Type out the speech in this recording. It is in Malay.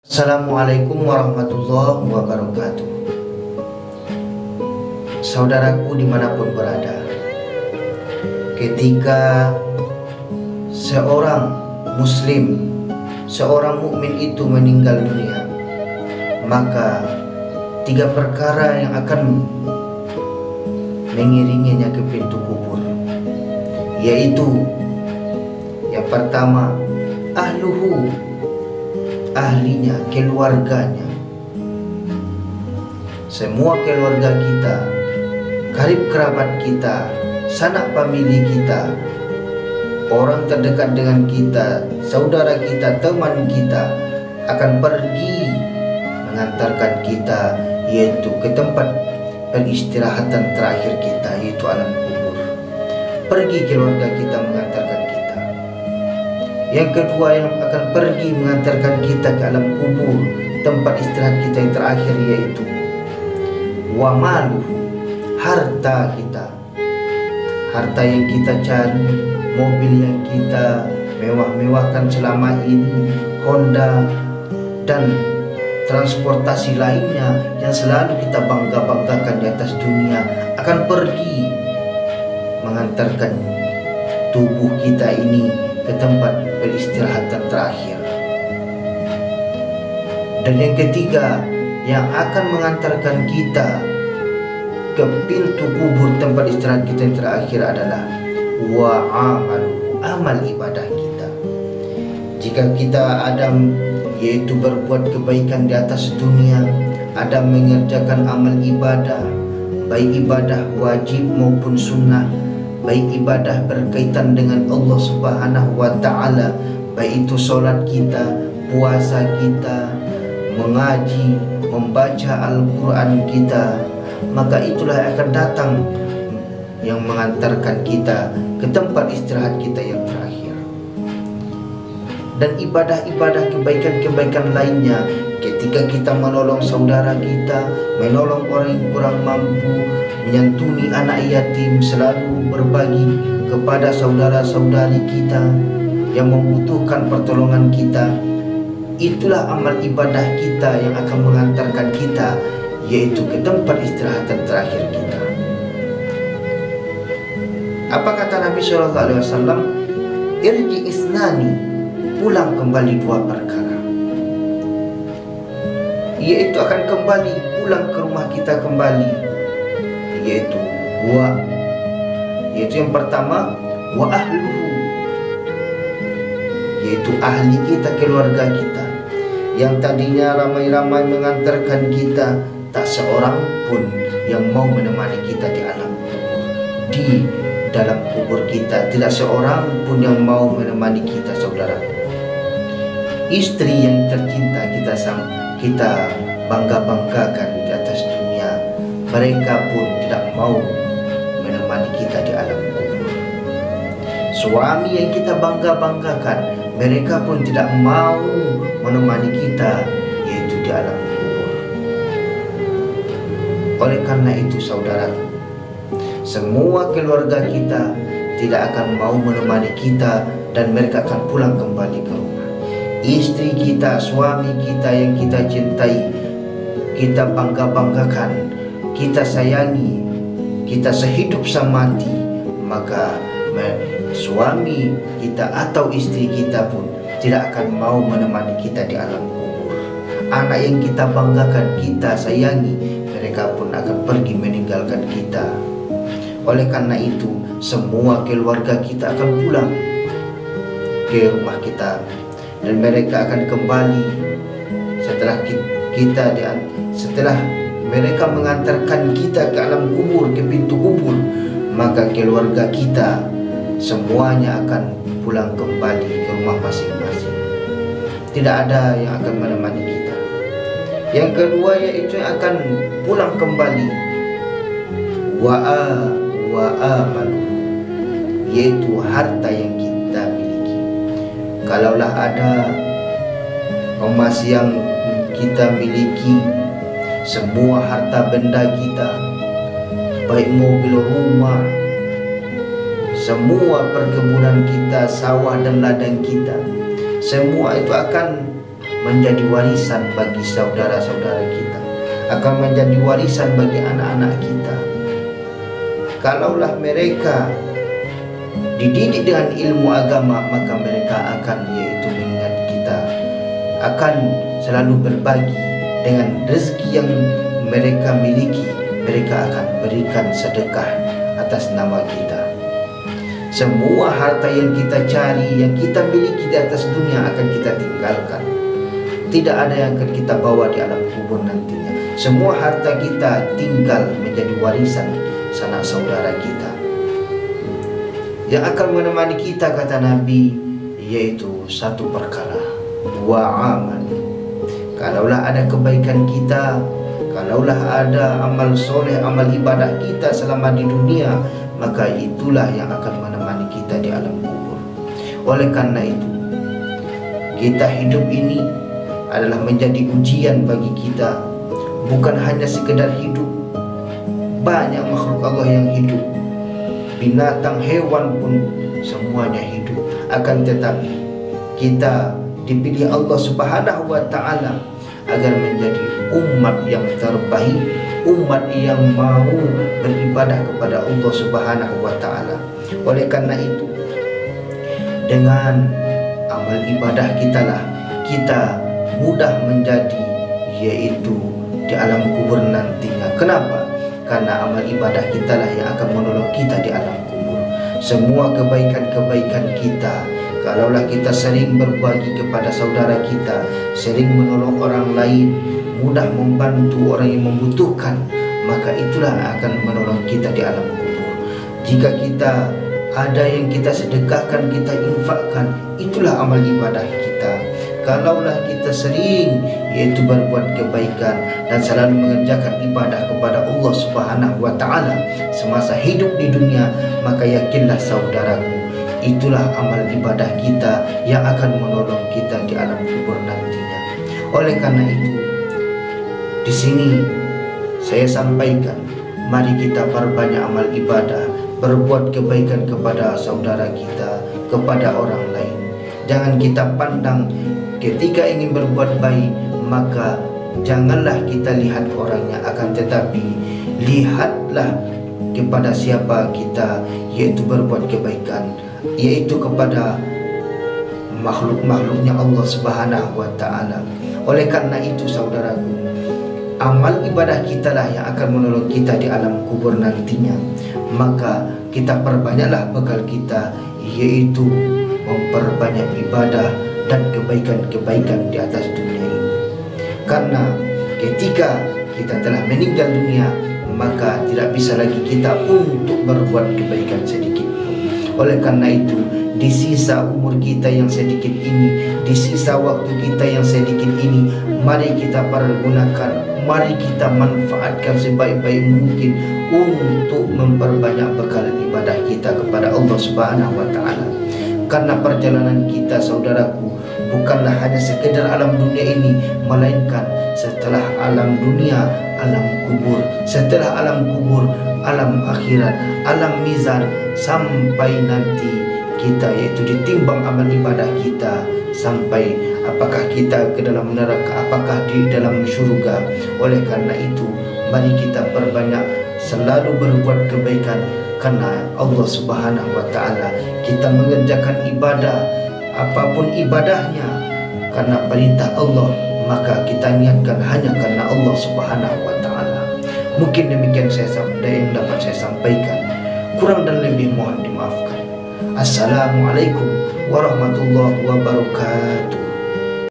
Assalamualaikum warahmatullahi wabarakatuh. Saudaraku dimanapun berada, ketika seorang muslim, seorang mukmin itu meninggal dunia, maka tiga perkara yang akan mengiringinya ke pintu kubur, yaitu yang pertama, ahluhu, ahlinya, keluarganya. Semua keluarga kita, karib kerabat kita, sanak famili kita, orang terdekat dengan kita, saudara kita, teman kita akan pergi mengantarkan kita, yaitu ke tempat peristirahatan terakhir kita, yaitu alam kubur. Pergi keluarga kita mengantarkan kita. Yang kedua yang akan pergi mengantarkan kita ke alam kubur, tempat istirahat kita yang terakhir, yaitu wa maluhu, harta kita. Harta yang kita cari, mobil yang kita mewah-mewahkan selama ini, Honda, dan transportasi lainnya yang selalu kita bangga-banggakan di atas dunia, akan pergi mengantarkan tubuh kita ini ke tempat peristirahatan terakhir. Dan yang ketiga yang akan mengantarkan kita ke pintu kubur, tempat istirahat kita yang terakhir, adalah wa amalu, amal ibadah kita. Jika kita ada yaitu berbuat kebaikan di atas dunia, ada mengerjakan amal ibadah, baik ibadah wajib maupun sunnah, baik ibadah berkaitan dengan Allah Subhanahu wa ta'ala, baik itu sholat kita, puasa kita, mengaji, membaca Al-Quran kita, maka itulah yang akan datang yang mengantarkan kita ke tempat istirahat kita yang terakhir. Dan ibadah-ibadah kebaikan-kebaikan lainnya, ketika kita menolong saudara kita, menolong orang yang kurang mampu, menyantuni anak yatim, selalu berbagi kepada saudara-saudari kita yang membutuhkan pertolongan kita, itulah amal ibadah kita yang akan mengantarkan kita, yaitu ke tempat istirahatan terakhir kita. Apa kata Nabi SAW? Irji isnani, pulang kembali dua perkara, yaitu akan kembali pulang ke rumah kita kembali, yaitu yang pertama wa ahluhu, yaitu ahli kita, keluarga kita, yang tadinya ramai-ramai mengantarkan kita, tak seorang pun yang mau menemani kita di alam kubur. Di dalam kubur kita tidak seorang pun yang mau menemani kita, saudaraku. Istri yang tercinta kita bangga-banggakan di atas dunia, mereka pun tidak mau menemani kita di alam kubur. Suami yang kita bangga-banggakan, mereka pun tidak mau menemani kita, yaitu di alam kubur. Oleh karena itu, saudaraku, semua keluarga kita tidak akan mau menemani kita, dan mereka akan pulang kembali ke rumah. Istri kita, suami kita yang kita cintai, kita bangga-banggakan, kita sayangi, kita sehidup semati, maka suami kita atau istri kita pun tidak akan mau menemani kita di alam kubur. Anak yang kita banggakan, kita sayangi, mereka pun akan pergi meninggalkan kita. Oleh karena itu, semua keluarga kita akan pulang ke rumah kita, dan mereka akan kembali setelah mereka mengantarkan kita ke alam kubur, ke pintu kubur, maka keluarga kita semuanya akan pulang kembali ke rumah masing-masing. Tidak ada yang akan menemani kita. Yang kedua yaitu yang akan pulang kembali wa amalu, yaitu harta yang kita miliki. Kalaulah ada emas yang kita miliki, semua harta benda kita, baik mobil, rumah, semua perkebunan kita, sawah dan ladang kita, semua itu akan menjadi warisan bagi saudara-saudara kita, akan menjadi warisan bagi anak-anak kita. Kalaulah mereka dididik dengan ilmu agama, maka mereka akan yaitu mengingat kita, akan selalu berbagi dengan rezeki yang mereka miliki. Mereka akan berikan sedekah atas nama kita. Semua harta yang kita cari, yang kita miliki di atas dunia akan kita tinggalkan. Tidak ada yang akan kita bawa di alam kubur nantinya. Semua harta kita tinggal menjadi warisan sanak saudara kita. Yang akan menemani kita, kata Nabi, yaitu satu perkara, wa amal. Kalaulah ada kebaikan kita, kalaulah ada amal soleh, amal ibadah kita selama di dunia, maka itulah yang akan menemani kita di alam kubur. Oleh karena itu, kita hidup ini adalah menjadi ujian bagi kita. Bukan hanya sekedar hidup, banyak makhluk Allah yang hidup, binatang, hewan pun semuanya hidup. Akan tetapi kita dipilih Allah Subhanahu wa ta'ala agar menjadi umat yang terbaik, umat yang mau beribadah kepada Allah Subhanahu wa ta'ala. Oleh karena itu, dengan amal ibadah kita lah kita mudah menjadi yaitu di alam kubur nantinya. Kenapa? Karena amal ibadah kita lah yang akan menolong kita di alam kubur. Semua kebaikan-kebaikan kita, kalaulah kita sering berbagi kepada saudara kita, sering menolong orang lain, mudah membantu orang yang membutuhkan, maka itulah yang akan menolong kita di alam kubur. Jika kita ada yang kita sedekahkan, kita infakkan, itulah amal ibadah kita. Kalaulah kita sering yaitu berbuat kebaikan dan selalu mengerjakan ibadah kepada Allah Subhanahu wa ta'ala semasa hidup di dunia, maka yakinlah saudaraku, itulah amal ibadah kita yang akan menolong kita di alam kubur nantinya. Oleh karena itu, di sini saya sampaikan, mari kita perbanyak amal ibadah, berbuat kebaikan kepada saudara kita, kepada orang lain. Jangan kita pandang ketika ingin berbuat baik, maka janganlah kita lihat orangnya, akan tetapi lihatlah kepada siapa kita yaitu berbuat kebaikan, yaitu kepada makhluk-makhluknya Allah Subhanahu wa ta'ala. Oleh karena itu saudaraku, amal ibadah kita lah yang akan menolong kita di alam kubur nantinya. Maka kita perbanyaklah bekal kita, yaitu memperbanyak ibadah dan kebaikan-kebaikan di atas dunia ini. Karena ketika kita telah meninggal dunia, maka tidak bisa lagi kita untuk berbuat kebaikan sedikit pun. Oleh karena itu, di sisa umur kita yang sedikit ini, di sisa waktu kita yang sedikit ini, mari kita pergunakan, mari kita manfaatkan sebaik-baik mungkin untuk memperbanyak bekal ibadah kita kepada Allah Subhanahu wa ta'ala. Karena perjalanan kita saudaraku bukanlah hanya sekedar alam dunia ini, melainkan setelah alam dunia, alam kubur, setelah alam kubur, alam akhirat, alam mizan, sampai nanti kita yaitu ditimbang amal ibadah kita, sampai apakah kita ke dalam neraka, apakah di dalam syurga. Oleh karena itu, mari kita perbanyak selalu berbuat kebaikan karena Allah Subhanahu wa ta'ala. Kita mengerjakan ibadah, apapun ibadahnya, karena perintah Allah, maka kita niatkan hanya karena Allah Subhanahu wa ta'ala. Mungkin demikian yang dapat saya sampaikan. Kurang dan lebih mohon dimaafkan. Assalamualaikum warahmatullahi wabarakatuh.